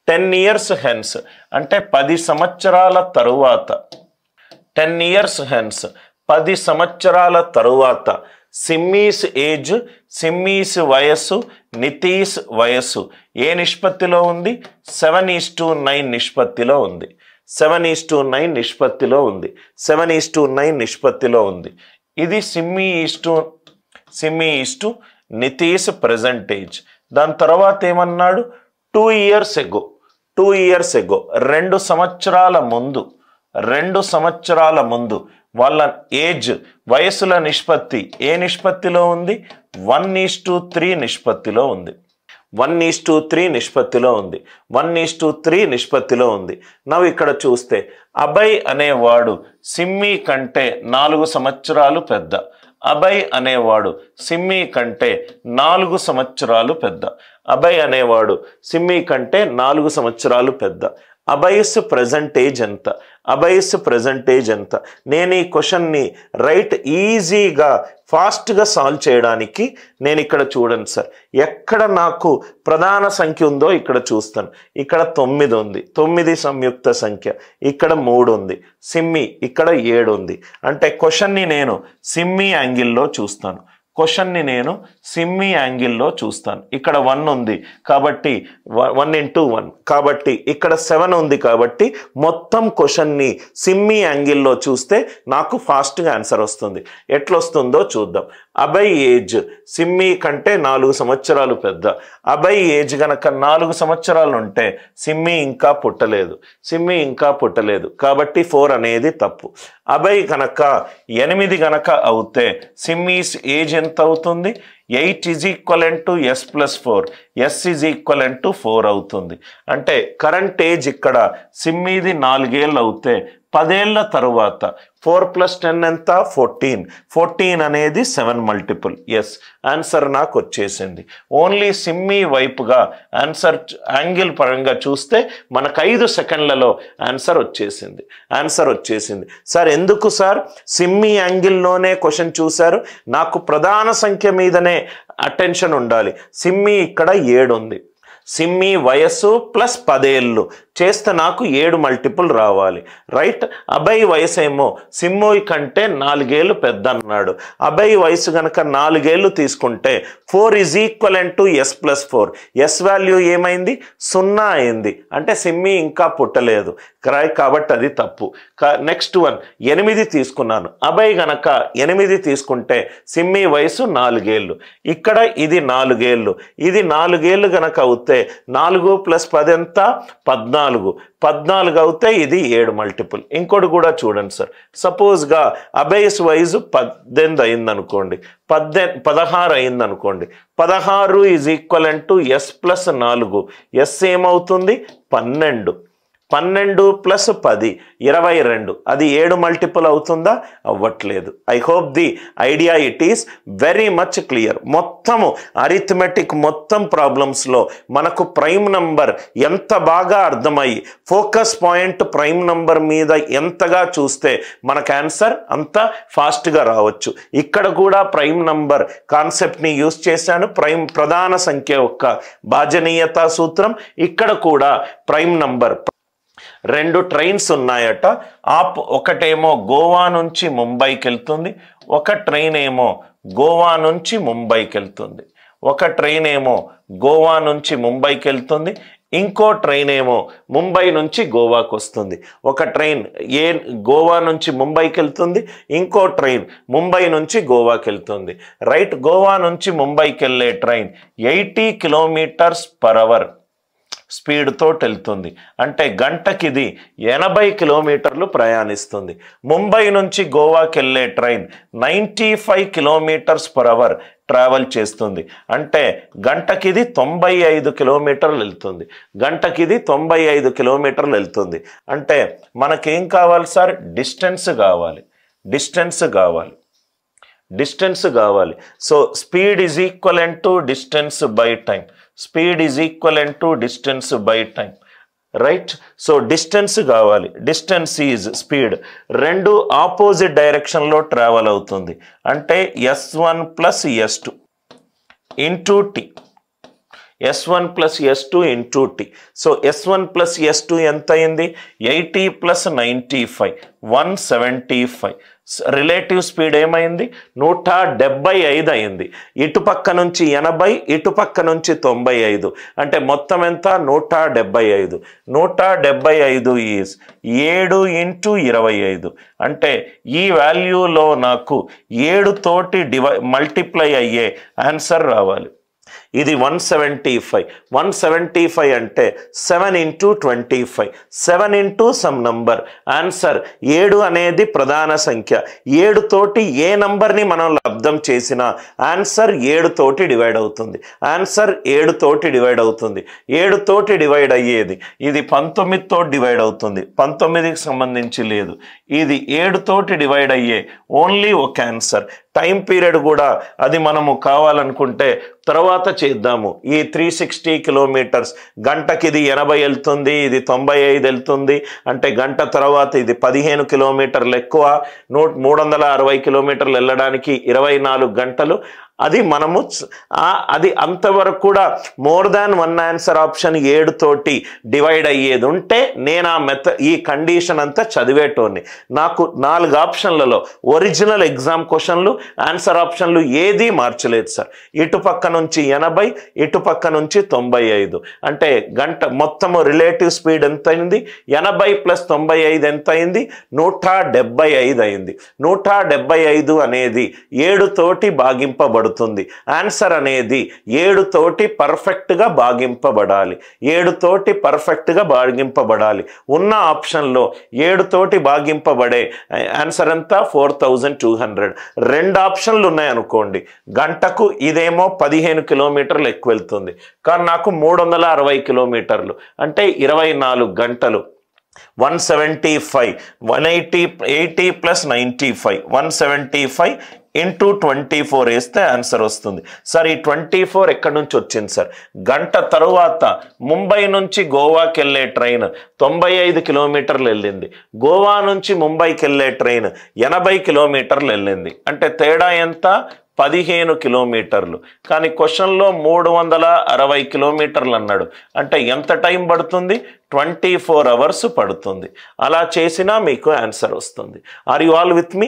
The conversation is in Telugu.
10 years hence అంటే 10 సంవత్సరాల తరువాత 10 years hence 10 సంవత్సరాల తరువాత సిమ్మీస్ ఏజ్ సిమ్మీస్ వయస్సు నితీష్ వయస్సు ఏ నిష్పత్తిలో ఉంది 7:9 నిష్పత్తిలో ఉంది 7:9 నిష్పత్తిలో ఉంది 7:9 నిష్పత్తిలో ఉంది ఇది Simmi is to Nitish present age దాని తర్వాత ఏమన్నాడు 2 years ago 2 సంవత్సరాల ముందు వాళ్ళ ఏజ్ వయసుల నిష్పత్తి ఏ నిష్పత్తిలో ఉంది 1:3 నిష్పత్తిలో ఉంది 1:3 నిష్పత్తిలో ఉంది 1:3 నిష్పత్తిలో ఉంది నవ్వు ఇక్కడ చూస్తే అభయ్ అనేవాడు సిమ్మీ కంటే 4 సంవత్సరాలు పెద్ద అభయ్ అనేవాడు సిమ్మీ కంటే 4 సంవత్సరాలు పెద్ద అభయ్ అనేవాడు సిమ్మీ కంటే 4 సంవత్సరాలు పెద్ద అభయస్ ప్రెజెంట్ ఏజ్ ఎంత అభయస్ ప్రెజెంట్ ఏజ్ ఎంత నేను ఈ క్వశ్చన్ని రైట్ ఈజీగా ఫాస్ట్గా సాల్వ్ చేయడానికి నేను ఇక్కడ చూడండి సార్ ఎక్కడ నాకు ప్రధాన సంఖ్య ఉందో ఇక్కడ చూస్తాను ఇక్కడ 9 ఉంది 9 సంయుక్త సంఖ్య ఇక్కడ 3 ఉంది సిమ్మీ ఇక్కడ 7 ఉంది అంటే క్వశ్చన్ని నేను సిమ్మీ యాంగిల్లో చూస్తాను క్వశ్చన్ని నేను సిమ్మీ యాంగిల్లో చూస్తాను ఇక్కడ 1 ఉంది కాబట్టి 1 into 1 కాబట్టి ఇక్కడ 7 ఉంది కాబట్టి మొత్తం క్వశ్చన్ని సిమ్మీ యాంగిల్లో చూస్తే నాకు ఫాస్ట్గా ఆన్సర్ వస్తుంది ఎట్లా వస్తుందో చూద్దాం అభయ్ ఏజ్ సిమ్మీ కంటే 4 సంవత్సరాలు పెద్ద అభయ్ ఏజ్ గనక 4 సంవత్సరాలు ఉంటే సిమ్మీ ఇంకా పుట్టలేదు కాబట్టి 4 అనేది తప్పు అభయ్ గనక 8 గనక అవుతే సిమ్మీస్ ఏజ్ ఎంత అవుతుంది 8 is equivalent to s plus 4 s is equivalent to 4 అవుతుంది అంటే కరెంట్ ఏజ్ ఇక్కడ సిమ్మీది 4 ఏళ్ళు అవుతే 10 ఏళ్ల తరువాత 4 + 10 ఎంత 14 అనేది 7 మల్టిపుల్ ఎస్ ఆన్సర్ నాకు వచ్చేసింది ఓన్లీ సిమ్మీ వైపుగా ఆన్సర్ యాంగిల్ పరంగా చూస్తే మనకు 5 సెకండ్లలో ఆన్సర్ వచ్చేసింది సార్ ఎందుకు సార్ సిమ్మీ యాంగిల్లోనే క్వశ్చన్ చూశారు నాకు ప్రధాన సంఖ్య మీదనే అటెన్షన్ ఉండాలి సిమ్మీ ఇక్కడ 7 ఉంది సిమ్మీ వయస్సు ప్లస్ 10 ఏళ్ళు చేస్తే నాకు 7 మల్టిపుల్ రావాలి రైట్ అభయ్ వయసు ఏమో సిమ్మీ కంటే 4 ఏళ్ళు పెద్ద అన్నాడు అభయ్ వయసు గనక 4 ఏళ్ళు తీసుకుంటే 4 is equivalent to s plus 4 s value ఏమైంది 0 అయింది అంటే సిమ్మీ ఇంకా పుట్టలేదు కాబట్టి అది తప్పు నెక్స్ట్ 8 తీసుకున్నాను అభయ్ గనక 8 తీసుకుంటే సిమ్మీ వయసు 4 ఏళ్ళు ఇక్కడ ఇది 4 ఏళ్ళు ఇది 4 ఏళ్ళు గనక అవుతే 4 + 10 ఎంత 14 అవుతే ఇది 7 మల్టిపుల్ ఇంకోటి కూడా చూడండి సార్ సపోజ్గా అభయస్ వయసు 18 అయిందనుకోండి 16 అయిందనుకోండి 16 is equivalent to s plus 4 s ఏమవుతుంది 12 + 10 22 అది 7 మల్టిపుల్ అవుతుందా అవ్వట్లేదు I hope the idea it is very much clear మొత్తము అరిథమెటిక్ మొత్తం ప్రాబ్లమ్స్లో మనకు ప్రైమ్ నంబర్ ఎంత బాగా అర్థమయ్యి ఫోకస్ పాయింట్ ప్రైమ్ నంబర్ మీద ఎంతగా చూస్తే మనకు ఆన్సర్ అంత ఫాస్ట్గా రావచ్చు ఇక్కడ కూడా ప్రైమ్ నంబర్ కాన్సెప్ట్ని యూజ్ చేశాను ప్రధాన సంఖ్య యొక్క భాజనీయతా సూత్రం ఇక్కడ కూడా ప్రైమ్ నంబర్ 2 ట్రైన్స్ ఉన్నాయట ఒకటేమో గోవా నుంచి ముంబైకి వెళ్తుంది ఒక ట్రైన్ ఏమో గోవా నుంచి ముంబైకి వెళ్తుంది ఇంకో ట్రైన్ ఏమో ముంబై నుంచి గోవాకు వస్తుంది ఒక ట్రైన్ గోవా నుంచి ముంబైకి వెళ్తుంది ఇంకో ట్రైన్ ముంబై నుంచి గోవాకి వెళ్తుంది రైట్ గోవా నుంచి ముంబైకి వెళ్ళే ట్రైన్ 80 km/h స్పీడ్ తోటి వెళ్తుంది అంటే గంటకి ఇది 80 కిలోమీటర్లు ప్రయాణిస్తుంది ముంబై నుంచి గోవాకి వెళ్ళే ట్రైన్ 95 km/h ట్రావెల్ చేస్తుంది అంటే గంటకి ఇది 95 కిలోమీటర్లు వెళ్తుంది అంటే మనకేం కావాలి సార్ డిస్టెన్స్ కావాలి so speed is equivalent to distance by time right so distance కావాలి డిస్టెన్స్ ఈజ్ స్పీడ్ 2 ఆపోజిట్ డైరెక్షన్లో ట్రావెల్ అవుతుంది అంటే s1 + s2 into t S1 plus S2 into T. So S1 plus S2 ఎంత అయింది? 80 ప్లస్ 95 175. రిలేటివ్ స్పీడ్ ఏమైంది? 175 అయింది. ఇటుపక్క నుంచి 80, ఇటుపక్క నుంచి 95, అంటే మొత్తం ఎంత? 175. 175 ఈజ్ 7 ఇంటూ 25. అంటే ఈ వాల్యూలో నాకు 7 తోటి మల్టిప్లై అయ్యే ఆన్సర్ రావాలి. ఇది 175. 175 అంటే 7 into 25, 7 into some number. Answer 7 అనేది ప్రధాన సంఖ్య. 7 తోటి ఏ నంబర్ని మనం లబ్ధం చేసినా ఆన్సర్ 7 తోటి డివైడ్ అవుతుంది. ఆన్సర్ 7 తోటి డివైడ్ అవుతుంది. 7 తోటి డివైడ్ అయ్యేది. ఇది 19తో డివైడ్ అవుతుంది. 19కి సంబంధించి లేదు. ఇది 7 తోటి డివైడ్ అయ్యే ఓన్లీ ఒక ఆన్సర్. టైం పీరియడ్ కూడా అది మనము కావాలనుకుంటే తర్వాత చేద్దాము. ఈ 360 కిలోమీటర్స్ గంటకి ఇది 80 వెళ్తుంది, ఇది 95 వెళ్తుంది. అంటే గంట తర్వాత ఇది 15 కిలోమీటర్లు ఎక్కువ. 360 కిలోమీటర్లు వెళ్ళడానికి 24 గంటలు. అది మనము అది అంతవరకు కూడా మోర్ దాన్ 1 ఆన్సర్ ఆప్షన్ 7 తోటి డివైడ్ అయ్యేది ఉంటే నేను ఈ కండిషన్ అంతా చదివేటోని. నాకు 4 ఆప్షన్లలో ఒరిజినల్ ఎగ్జామ్ క్వశ్చన్లు ఆన్సర్ ఆప్షన్లు ఏది మార్చలేదు సార్. ఇటుపక్క నుంచి 80, ఇటుపక్క నుంచి 95. అంటే గంట మొత్తము రిలేటివ్ స్పీడ్ ఎంత అయింది? 80 ప్లస్ 95 ఎంత అయింది? 175 అయింది. 175 అనేది 7 తోటి భాగింపబడుతుంది. ఆన్సర్ అనేది 7 తోటి పర్ఫెక్ట్ గా భాగింపబడాలి. 7 తోటి పర్ఫెక్ట్ గా భాగింపబడాలి. ఉన్న ఆప్షన్ లో 7 తోటి భాగింపబడే ఆన్సర్ అంతా 4200. 2 ఆప్షన్లు ఉన్నాయనుకోండి, గంటకు ఇదేమో 15 కిలోమీటర్లు ఎక్కువ వెళ్తుంది, కానీ నాకు 360 కిలోమీటర్లు అంటే 24 గంటలు. 175 180 ప్లస్ 95 175 ఇంటూ 24 వేస్తే ఆన్సర్ వస్తుంది. సార్ ఈ 24 ఎక్కడి నుంచి వచ్చింది సార్? గంట తరువాత ముంబై నుంచి గోవాకి వెళ్ళే ట్రైన్ 95 కిలోమీటర్లు వెళ్ళింది. గోవా నుంచి ముంబైకి వెళ్ళే ట్రైన్ 80 కిలోమీటర్లు వెళ్ళింది. అంటే తేడా ఎంత? 15 కిలోమీటర్లు. కానీ క్వశ్చన్లో 360 కిలోమీటర్లు అన్నాడు. అంటే ఎంత టైం పడుతుంది? 24 అవర్స్ పడుతుంది. అలా చేసినా మీకు ఆన్సర్ వస్తుంది. Are you all with me?